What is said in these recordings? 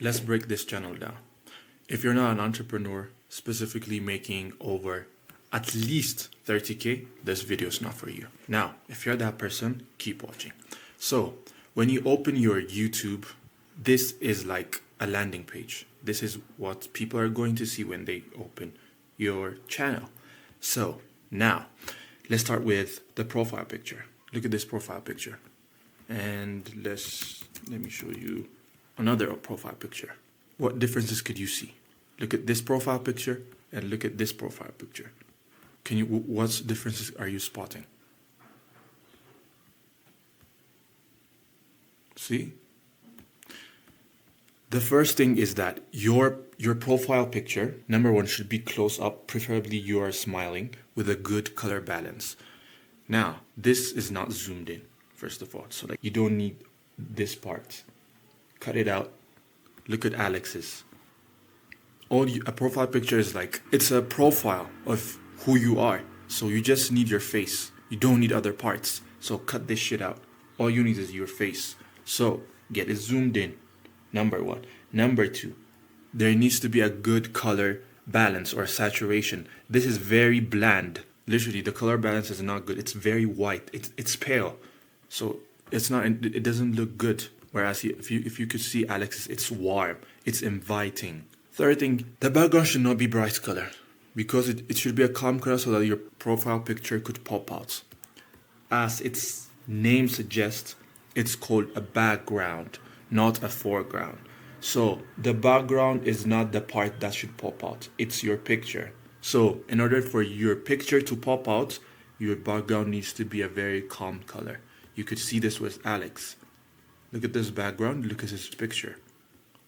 Let's break this channel down. If you're not an entrepreneur, specifically making over at least 30K, this video is not for you. Now, if you're that person, keep watching. So, when you open your YouTube, this is like a landing page. This is what people are going to see when they open your channel. So, now, let's start with the profile picture. Look at this profile picture. And let me show you another profile picture. What differences could you see? Look at this profile picture and look at this profile picture. What differences are you spotting? See? The first thing is that your profile picture, number one, should be close up, preferably you are smiling with a good color balance. Now, this is not zoomed in, first of all, so like you don't need this part. Cut it out. Look at Alex's. A profile picture is like, it's a profile of who you are. So you just need your face. You don't need other parts. So cut this shit out. All you need is your face. So get it zoomed in. Number one. Number two, there needs to be a good color balance or saturation. This is very bland. Literally, the color balance is not good. It's very white. It's pale. So it doesn't look good. Whereas if you could see Alex's, it's warm, it's inviting. Third thing, the background should not be bright color because it should be a calm color so that your profile picture could pop out. As its name suggests, it's called a background, not a foreground. So the background is not the part that should pop out, it's your picture. So in order for your picture to pop out, your background needs to be a very calm color. You could see this with Alex. Look at this background, look at his picture.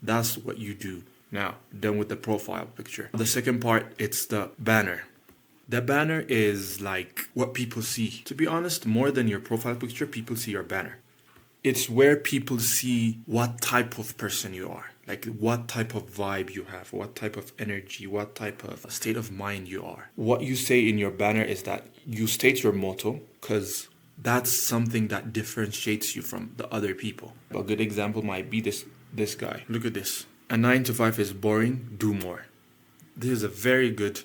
That's what you do. Now, done with the profile picture. The second part, it's the banner. The banner is like what people see. To be honest, more than your profile picture, people see your banner. It's where people see what type of person you are. Like what type of vibe you have, what type of energy, what type of state of mind you are. What you say in your banner is that you state your motto, because that's something that differentiates you from the other people. A good example might be this guy. Look at this. A 9 to 5 is boring, do more. This is a very good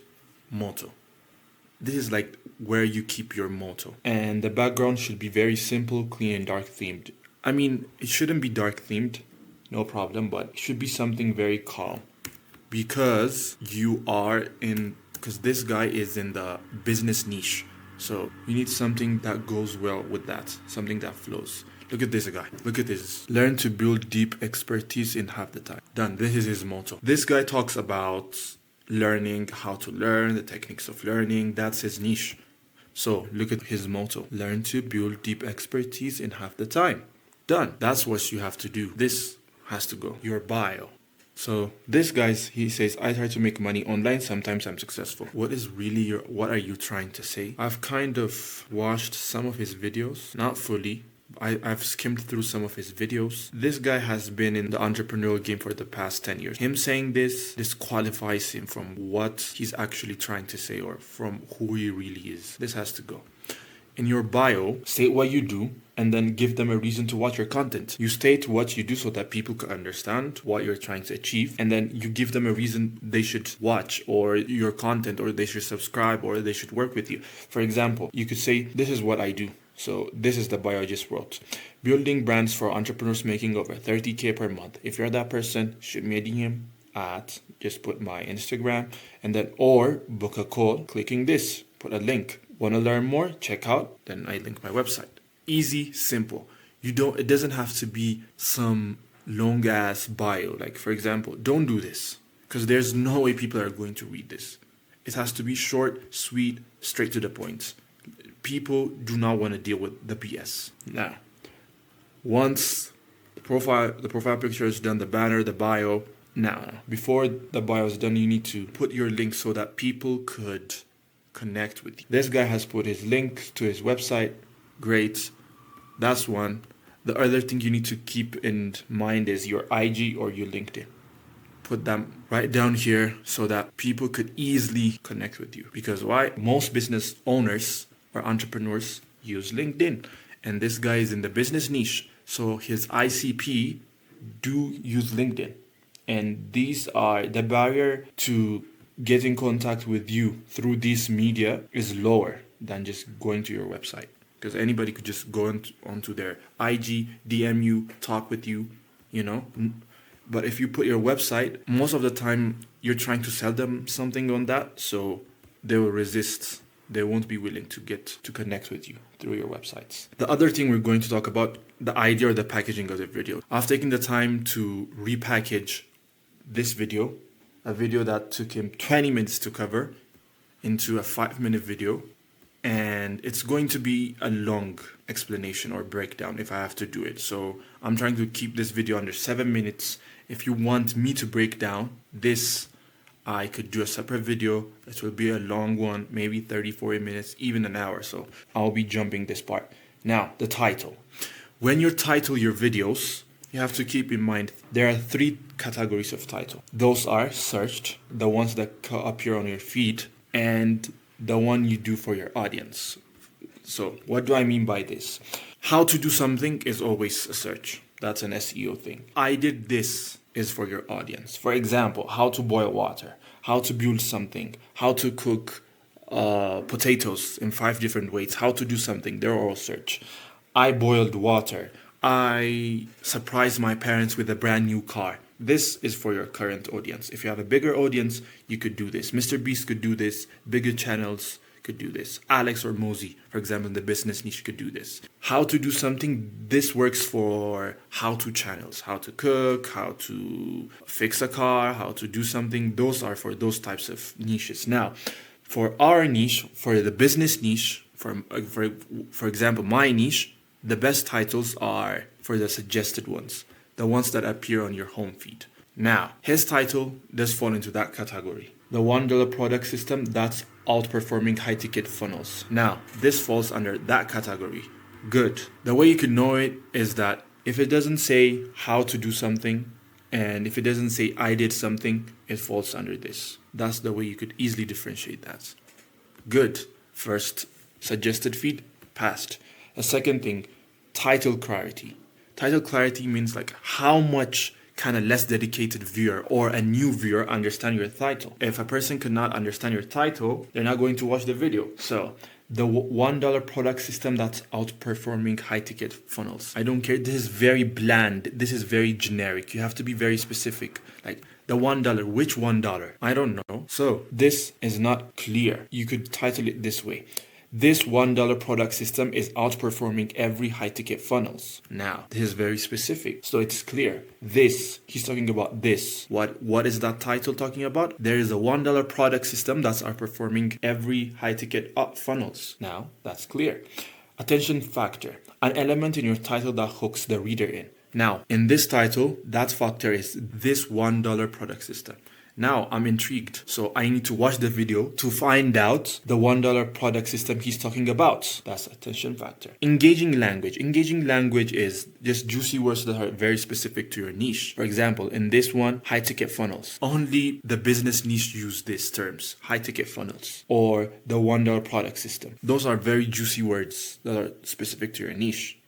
motto. This is like where you keep your motto. And the background should be very simple, clean, and dark themed. I mean, it shouldn't be dark themed, no problem, but it should be something very calm. Because this guy is in the business niche. So you need something that goes well with that, something that flows. Look at this guy. Look at this. Learn to build deep expertise in half the time. Done. This is his motto. This guy talks about learning how to learn, the techniques of learning. That's his niche. So look at his motto. Learn to build deep expertise in half the time. Done. That's what you have to do. This has to go. Your bio. So this guy, he says, I try to make money online. Sometimes I'm successful. What are you trying to say? I've kind of watched some of his videos, not fully. I've skimmed through some of his videos. This guy has been in the entrepreneurial game for the past 10 years. Him saying this disqualifies him from what he's actually trying to say or from who he really is. This has to go. In your bio, state what you do and then give them a reason to watch your content. You state what you do so that people can understand what you're trying to achieve, and then you give them a reason they should watch or your content, or they should subscribe, or they should work with you. For example, you could say, this is what I do. So this is the bio I just wrote. Building brands for entrepreneurs making over 30K per month. If you're that person, shoot me a DM at, just put my Instagram, and then, or book a call, clicking this, put a link. Want to learn more? Check out, then I link my website. Easy, simple. It doesn't have to be some long ass bio. Like, for example, don't do this, because there's no way people are going to read this. It has to be short, sweet, straight to the point. People do not want to deal with the BS. Now, once the profile picture is done, the banner, the bio. Now, before the bio is done, you need to put your link so that people could connect with you. This guy has put his link to his website. Great. That's one. The other thing you need to keep in mind is your IG or your LinkedIn. Put them right down here so that people could easily connect with you. Because why? Most business owners or entrepreneurs use LinkedIn. And this guy is in the business niche. So his ICP do use LinkedIn. And these are the barrier to get in contact with you through these media is lower than just going to your website. Because anybody could just go onto their IG, DM you, talk with you, you know. But if you put your website, most of the time you're trying to sell them something on that, so they will resist. They won't be willing to get to connect with you through your websites. The other thing we're going to talk about, the idea or the packaging of the video. I've taken the time to repackage this video, a video that took him 20 minutes to cover, into a 5-minute video. And it's going to be a long explanation or breakdown if I have to do it. So I'm trying to keep this video under 7 minutes. If you want me to break down this, I could do a separate video. It will be a long one, maybe 30, 40 minutes, even an hour. So I'll be jumping this part. Now, the title. When you title your videos, you have to keep in mind there are 3 categories of title. Those are searched, the ones that appear on your feed, and the one you do for your audience. So what do I mean by this? How to do something is always a search. That's an SEO thing. I did this is for your audience. For example, how to boil water, how to build something, how to cook potatoes in 5 different ways, how to do something. They're all search. I boiled water. I surprised my parents with a brand new car. This is for your current audience. If you have a bigger audience, you could do this. Mr. Beast could do this. Bigger channels could do this. Alex or Mosey, for example, in the business niche could do this. How to do something, this works for how-to channels. How to cook, how to fix a car, how to do something. Those are for those types of niches. Now, for our niche, for the business niche, for example, my niche, the best titles are for the suggested ones, the ones that appear on your home feed. Now, his title does fall into that category. The $1 product system, that's outperforming high-ticket funnels. Now, this falls under that category. Good. The way you can know it is that if it doesn't say how to do something, and if it doesn't say I did something, it falls under this. That's the way you could easily differentiate that. Good. First, suggested feed, passed. A second thing, title clarity. Title clarity means like how much kind of less dedicated viewer or a new viewer understand your title. If a person cannot understand your title, they're not going to watch the video. So the $1 product system that's outperforming high ticket funnels. I don't care. This is very bland. This is very generic. You have to be very specific. Like the $1, which $1? I don't know. So this is not clear. You could title it this way. This $1 product system is outperforming every high-ticket funnels. Now, this is very specific, so it's clear. This, he's talking about this. What is that title talking about? There is a $1 product system that's outperforming every high-ticket funnels. Now, that's clear. Attention factor, an element in your title that hooks the reader in. Now, in this title, that factor is this $1 product system. Now I'm intrigued, so I need to watch the video to find out the $1 product system he's talking about. That's attention factor. Engaging language. Engaging language is just juicy words that are very specific to your niche. For example, in this one, high ticket funnels. Only the business niche use these terms, high ticket funnels or the $1 product system. Those are very juicy words that are specific to your niche.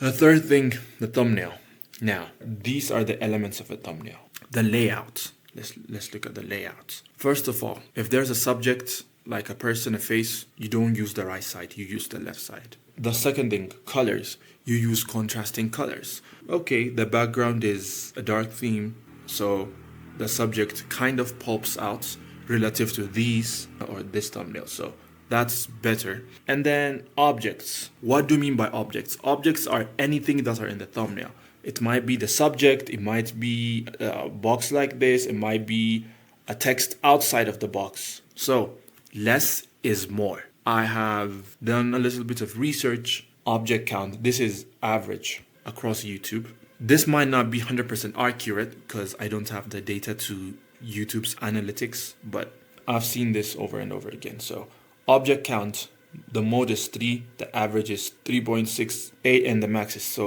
The third thing, the thumbnail. Now, these are the elements of a thumbnail. The layout. Let's look at the layout. First of all, if there's a subject like a person, a face, you don't use the right side, you use the left side. The second thing, colors. You use contrasting colors. Okay, the background is a dark theme, so the subject kind of pops out relative to these or this thumbnail. So that's better. And then objects. What do you mean by objects? Objects are anything that are in the thumbnail. It might be the subject, it might be a box like this, it might be a text outside of the box. So less is more. I have done a little bit of research. Object count, this is average across YouTube. This might not be 100% accurate because I don't have the data to YouTube's analytics, but I've seen this over and over again. So object count, the mode is 3, the average is 3.68, and the max is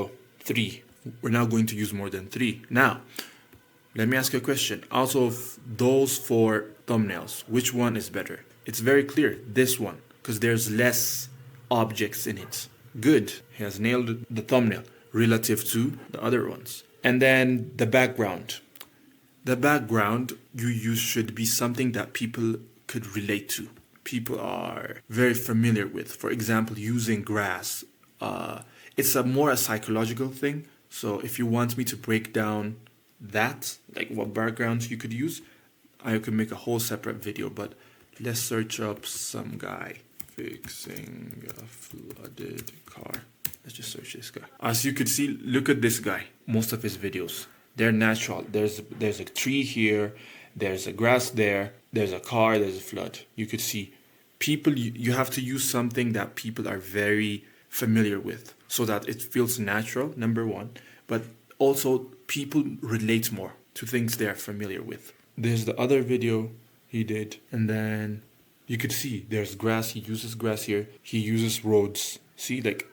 3. We're now going to use more than 3. Now, let me ask you a question. Out of those 4 thumbnails, which one is better? It's very clear, this one, because there's less objects in it. Good, he has nailed the thumbnail relative to the other ones. And then the background. The background you use should be something that people could relate to. People are very familiar with. For example, using grass. It's a psychological thing. So if you want me to break down that, like what backgrounds you could use, I could make a whole separate video. But let's search up some guy fixing a flooded car. Let's just search this guy. As you could see, look at this guy. Most of his videos, they're natural. There's a tree here, there's a grass there, there's a car, there's a flood. You could see people, you have to use something that people are very familiar with so that it feels natural, number one, but also people relate more to things they are familiar with. There's the other video he did, and then you could see there's grass. He uses grass here. He uses roads. See, like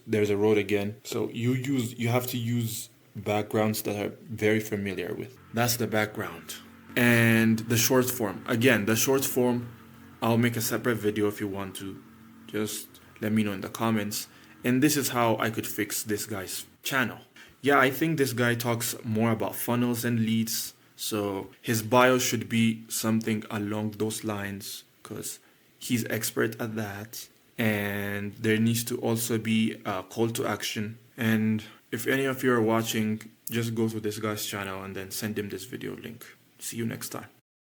there's a road again. So you have to use backgrounds that are very familiar with. That's the background. And the short form. Again, the short form, I'll make a separate video if you want to. Just let me know in the comments. And this is how I could fix this guy's channel. Yeah, I think this guy talks more about funnels and leads. So his bio should be something along those lines because he's expert at that. And there needs to also be a call to action. And if any of you are watching, just go to this guy's channel and then send him this video link. See you next time.